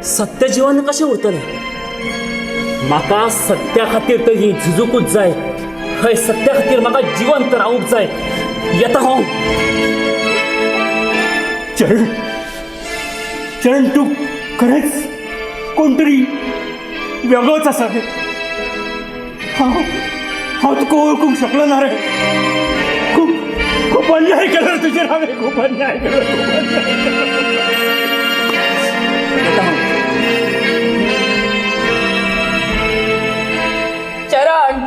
सत्य जीवन कशें उरतलें? म्हाका सत्या खातीर तरी झुजूकूच जाय. हय, सत्या खातीर म्हाका जिवंत रावूंक जाय. येता हांव. चरण, चरण, तू खरेंच कोण तरी वेगळोच आसा रे. हांव तुका वळखूंक शकलो ना रे. खूप अन्याय केलो तुजेर हांवें. खूप अन्याय केलो. चरण,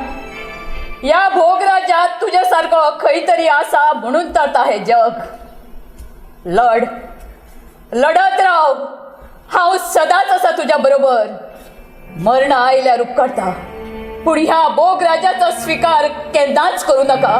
या भोगराज्यात तुझ्यासारखं खंय तरी आसा म्हणून तरता हे जग. लढत राव. हांव सदांच आसा तुझ्या बरोबर. मरण आयल्यार उपकारता, पूण ह्या भोगराज्याचो स्वीकार केन्नाच करूं नाका.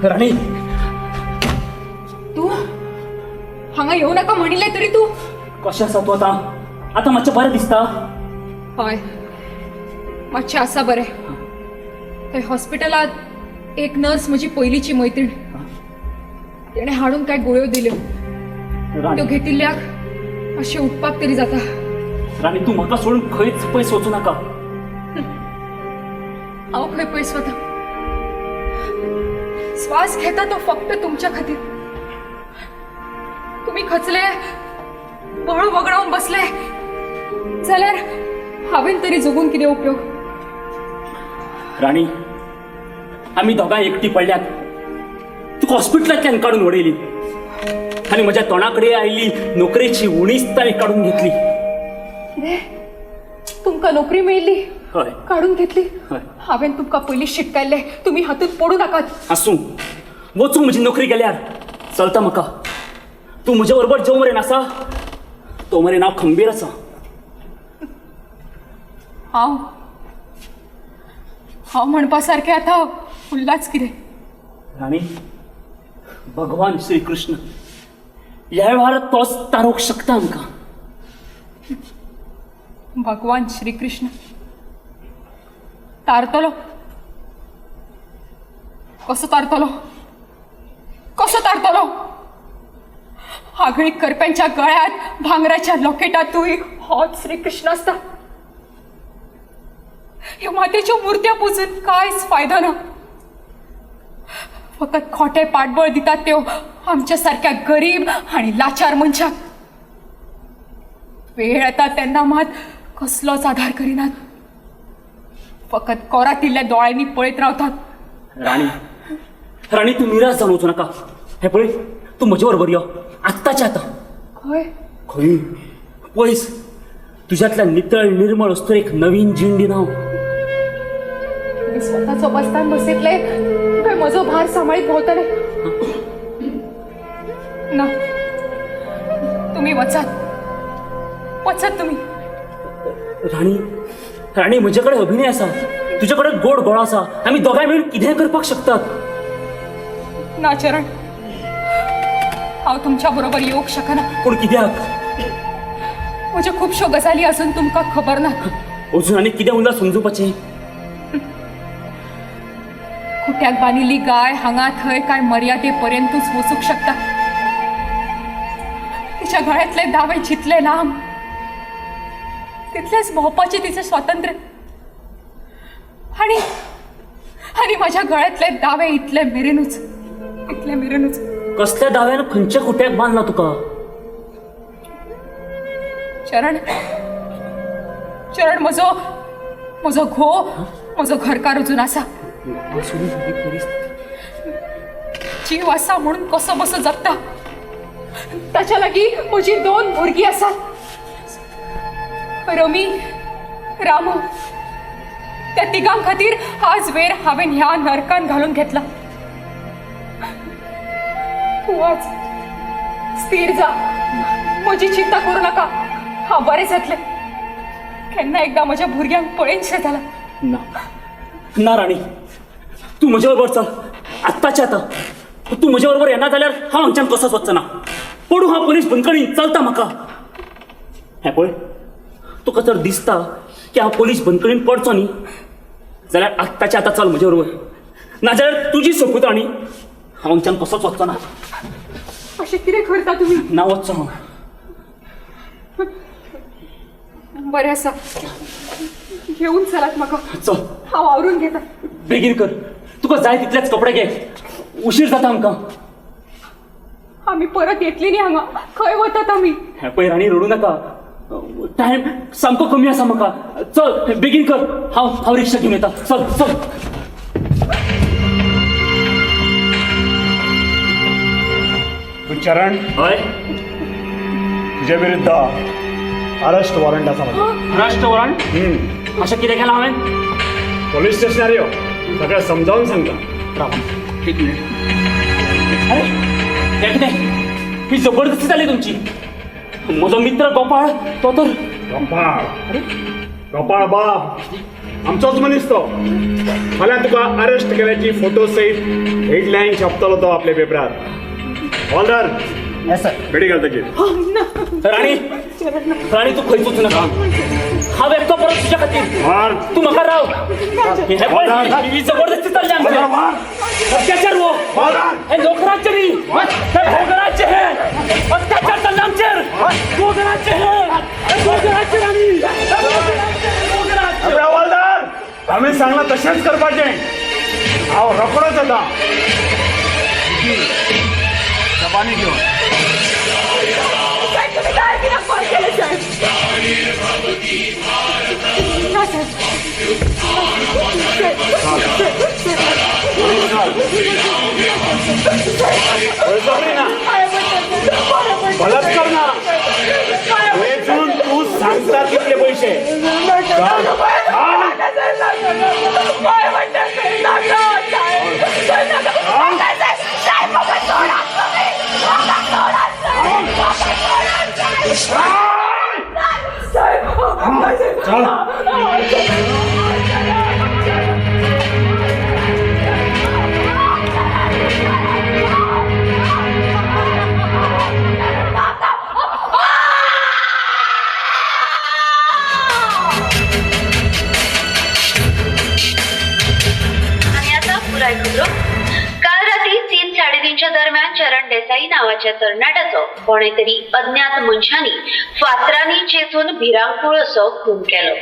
राणी, तू हांगा येऊ नका म्हणिल्लें तरी तू कशें आसा तूं आतां? आतां मातशें बरें दिसता? हय, मातशें आसा बरें. थंय हॉस्पिटलांत एक नर्स म्हजी पयलींची मैत्रीण. तेणें हाडून कांय गुळयो दिल्यो. त्यो घेतिल्ल्याक मातशें उठपाक तरी जाता. राणी, तूं म्हाका सोडून खंयच पयस वचूं नाका. हांव खंय पयस वता? श्वास घेता तो फक्त तुमच्या खातीर. तुम्ही खचले, बळ वगडावून बसले जाल्यार हांवें तरी जगून कितें उपयोग? राणी, आमी दोगांय एकटी पडल्यात. तुका हॉस्पिटलांतल्यान काडून उडयली आनी म्हज्या तोंडाकडे आयिल्ली नोकरेची उणीस ताणें काडून घेतली. तुमकां नोकरी मेळिल्ली? हय. काडून घेतली? हय. हांवें तुमकां पयलीं शिटकायल्लें. तुमी हातूंत पडूं नाकात. आसूं, वचूंक म्हजी नोकरी गेल्यार चलता म्हाका. तूं म्हजे बरोबर जो मेरेन आसा तो मेरेन हांव खंबीर आसा. हांव म्हणपा सारकें आतां उरलाच कितें? राणी, भगवान श्री कृष्ण ह्या वेळार तोच तारोवंक शकता आमकां. भगवान श्रीकृष्ण तारतलो? कसो तारतलो? कसो तारतलो? आगळीक करप्यांच्या गळ्यात, भांगराच्या लोकेटातूय होच श्रीकृष्ण आसता. ह्या मातेच्यो मुर्त्या पुजून कांयच फायदो ना. फकत खोटे पाठबळ दितात त्यो आमच्या सारक्या गरीब आनी लाचार मनशाक. वेळ येता तेन्ना मात कसलोच आधार करिनात. फकत कोरातिल्ल्या दोळ्यांनी पळयत रावतात. राणी, राणी, तूं निराश जावन वचूं नाका. हे पळय, तूं म्हजे बरोबर यो आत्ताच्या आतां. खंय? खंय? पयस तुज्यांतल्यान नितळ निर्मळ असतो एक नवीन जीण दिना. मी स्वताचो बसतान बसयतले काय म्हजो भार सांबाळीत भोंवतले? ना, तुम्ही वचात. वचात तुम्ही. राणी, राणी, म्हजे कडेन अभिनय आसा, तुजे कडेन गोड गोळा आसा. आमी दोगांय मेळून कितेंय करपाक शकतात. ना चरण, हांव तुमच्या बरोबर येवंक शकना. पूण कित्याक? म्हज्यो खुबश्यो गजाली अजून तुमकां खबर ना. अजून आनी कितें उरलां समजुपाचें? खुट्याक बांदिल्ली गाय हांगा थंय काय मर्यादे पर्यंतूच वचूंक शकता. तिच्या गळ्यातले दावे जितले लांब तितलेच भोंवपाचें तिचें स्वातंत्र्य. आनी म्हाज्या गळ्यातले दावे इतले मेरेनूच. कसल्या दाव्यान खंयच्या खुट्याक बांदला तुका? चरण, म्हजो घोव, म्हजो घरकार अजून आसा. जीव आसा म्हणून कसो बसो जगता. ताच्या लागीं म्हजी 2 भुरगीं आसात. रमी, रामू. त्या तिगां खातीर आज वेर हांवें ह्या नरकान घालून घेतला. तू आज स्थिर जा, म्हजी चिंता करू नाका, हांव बरें जातलें. केन्ना एकदा म्हज्या भुरग्यांक पळयनशें जाला. ना ना राणी, तू म्हजे बरोबर चल आत्ताच्या आता. तू म्हजे बरोबर येना जाल्यार हांव हांगच्यान कसोच वचचो ना. पडू हांव पुलीस बंदखणीन चलता म्हाका. हें पळय, तुका जर दिसता की हांव पुलीस बंदखणीन पडचो न्ही जाल्यार आत्ताच्या आतां चल म्हजे बरोबर. नाजाल्यार तुजी सोपूत आनी हांव हांगच्यान कसोच वचचो ना. अशें कितें करता तुमी? ना वचचो हांव. बरें आसा, घेवन चलात म्हाका. चल हांव आवरून घेता. बेगीन कर, तुका जाय तितलेच कपडे घे, उशीर जाता आमकां. आमी परत येतली न्ही हांगा. खंय वतात आमी? हें पळय राणी, रडू नाका. टायम सामको कमी आसा म्हाका. चल बेगीन कर, हांव रिक्षा घेवन येता. चल चल. तू चरण, हय, तुझ्या विरुद्ध अरेस्ट वॉरंट आसा म्हजें. राष्ट्र वॉरंट? अशें कितें केलां हांवें? पोलीस स्टेशनार यो, सगळें समजावून सांगता. एक मिनिट. अरे हें कितें? ही जबरदस्ती जाली तुमची. म्हजो मित्र गोपाळ तो तर गोपाळ, गोपाळ बाब आमचोच मनीस तो. फाल्यां तुका अरेस्ट केल्याची फोटो सहीत हेडलायन छापतलो तो आपल्या पेपरार. ऑर्डर बेडी घाल ताची. राणी, राणी तू खंयच वचूं नाका. हांव एकटो परत तुज्या खातीर. मार. तू म्हाका राव. हें पळय, ही जबरदस्ती चालली आमची. अत्याचार हो. हे नोकरांचे न्ही, हे भोगरांचे. हे अत्याचार चालले आमचेर. भोगरांचे हे भोगरांचे राणी. अरे हवालदार, आम्ही सांगला तशेंच करपाचें. हांव रोखडोच येता. जबानी घेवन. तुम्ही काय कित्याक फोन केले साहेब? ना साहेब. बळजबरी ना, बलात्कार ना. वेचून तू सांगता कितले पैसे. आणि आता पुराय खबरो. काल रात्री 3-3:30च्या दरम्यान चरण देसाई नावाच्या तरणाट्याचो कोणेतरी अज्ञात मनशांनी फातरांनी चेचून भिरांकूळ असो खून केलो.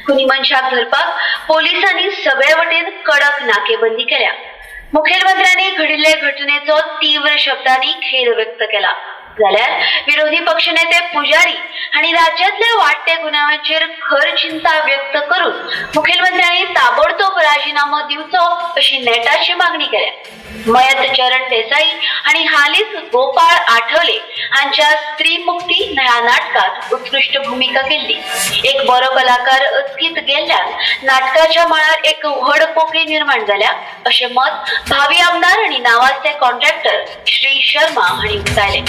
खुनी मनशाक धरपाक पोलिसांनी सगळे वटेन कडक नाकेबंदी केल्या. मुखेलमंत्र्यांनी घडिल्ले घटनेचो तीव्र शब्दांनी खेद व्यक्त केला. जाल्यार विरोधी पक्षनेते पुजारी आणि राज्यातल्या वाडटे गुन्ह्यांचेर खर चिंता व्यक्त करून मुखेलमंत्र्यांनी ताबडतोब राजीनामो दिवचो अशी नेटाची मागणी केल्या. मयत चरण देसाई आणि हालीच गोपाळ आठवले हांच्या स्त्री मुक्ती ह्या नाटकात उत्कृष्ट भूमिका केली. एक बरो कलाकार अचकीत गेल्ल्यान नाटकाच्या मळार एक व्हड पोकळी निर्माण जाल्या असे मत भावी आमदार आणि नावाचे कॉन्ट्रॅक्टर श्री शर्मा हांणी उक्तायले.